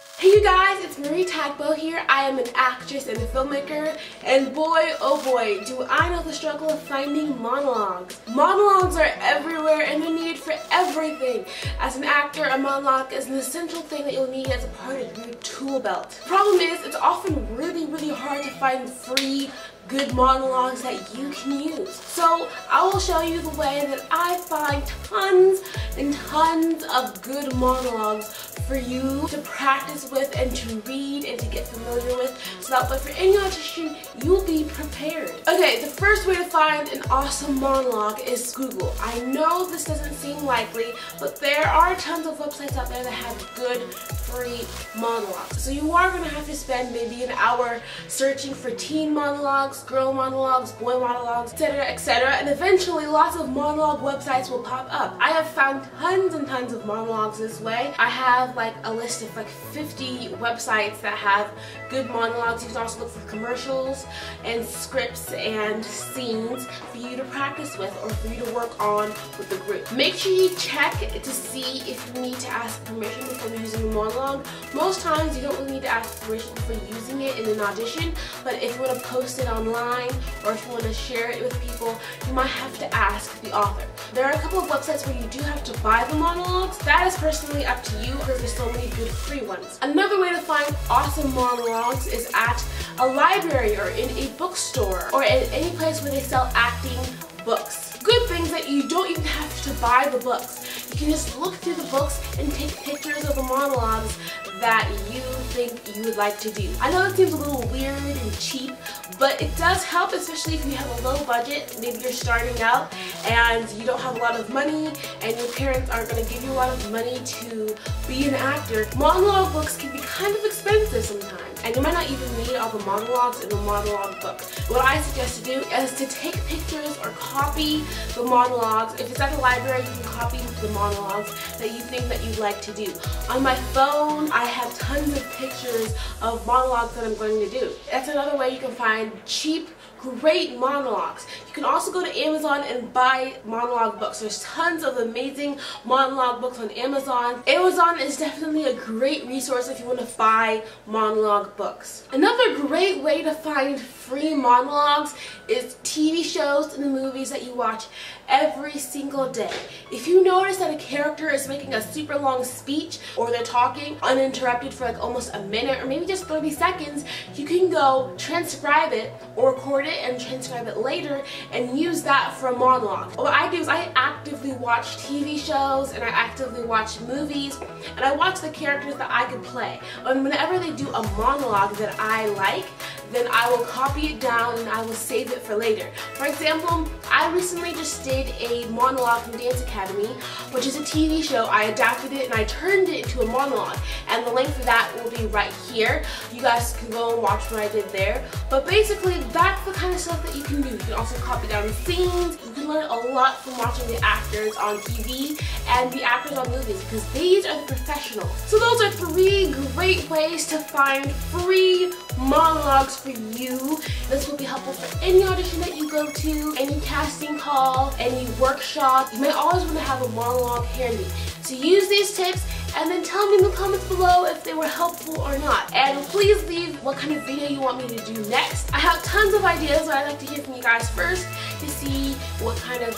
Hey you guys, it's Marie Tagbo here. I am an actress and a filmmaker, and boy, oh boy, do I know the struggle of finding monologues. Monologues are everywhere and they're needed for everything. As an actor, a monologue is an essential thing that you'll need as a part of your tool belt. The problem is, it's often really hard to find free, good monologues that you can use. So I will show you the way that I find tons and tons of good monologues for you to practice with and to read and to get familiar with, so that way for any audition you'll be prepared. Okay, the first way to find an awesome monologue is Google. I know this doesn't seem likely, but there are tons of websites out there that have good free monologues. So you are going to have to spend maybe an hour searching for teen monologues, girl monologues, boy monologues, etc., and eventually lots of monologue websites will pop up. I have found tons and tons of monologues this way. I have like a list of like 50 websites that have good monologues. You can also look for commercials and scripts and scenes for you to practice with or for you to work on with the group. Make sure you check to see if you need to ask permission before using a monologue. Most times you don't really need to ask permission before using it in an audition, but if you want to post it online or if you want to share it with people, you might have to ask the author. There are a couple of websites where you do have to buy the monologues. That is personally up to you because there's so many good free ones. Another way to find awesome monologues is at a library or in a bookstore or in any place where they sell acting books. Good things that you don't even have to buy the books. You can just look through the books and take pictures of the monologues that you think you would like to do. I know it seems a little weird and cheap, but it does help, especially if you have a low budget. Maybe you're starting out and you don't have a lot of money and your parents aren't going to give you a lot of money to be an actor. Monologue books can be kind of expensive sometimes, and you might not even need all the monologues in a monologue book. What I suggest to do is to take pictures or copy the monologues. If it's at the library, you can copy the monologues that you think that you'd like to do. On my phone, I have tons of pictures of monologues that I'm going to do. That's another way you can find cheap, great monologues. You can also go to Amazon and buy monologue books. There's tons of amazing monologue books on Amazon. Amazon is definitely a great resource if you want to buy monologue books. Another great way to find free monologues is TV shows and the movies that you watch every single day. If you notice that a character is making a super long speech or they're talking uninterrupted for like almost a minute or maybe just 30 seconds, you can go transcribe it or record it and transcribe it later and use that for a monologue. What I do is I actively watch TV shows and I actively watch movies and I watch the characters that I could play. And whenever they do a monologue that I like, then I will copy it down and I will save it for later. For example, I recently just did a monologue from Dance Academy, which is a TV show. I adapted it and I turned it into a monologue, and the link for that will be right here. You guys can go and watch what I did there. But basically, that's the kind of stuff that you can do. You can also copy down the scenes. You can learn a lot from watching the actors on TV and the actors on movies, because these are the professionals. So those are 3 great ways to find free monologues for you. This will be helpful for any audition that you go to, any casting call, any workshop. You may always want to have a monologue handy. So use these tips and then tell me in the comments below if they were helpful or not. And please leave what kind of video you want me to do next. I have tons of ideas, but I'd like to hear from you guys first to see what kind of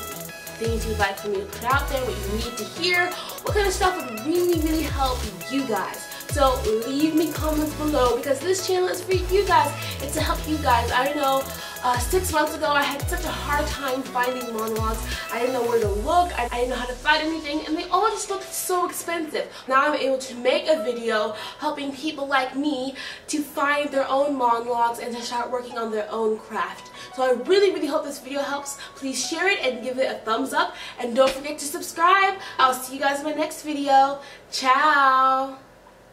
things you'd like for me to put out there, what you need to hear, what kind of stuff would really help you guys. So leave me comments below, because this channel is for you guys. It's to help you guys. I know 6 months ago I had such a hard time finding monologues. I didn't know where to look. I didn't know how to find anything, and they all just looked so expensive. Now I'm able to make a video helping people like me to find their own monologues and to start working on their own craft. So I really hope this video helps. Please share it and give it a thumbs up, and don't forget to subscribe. I'll see you guys in my next video. Ciao!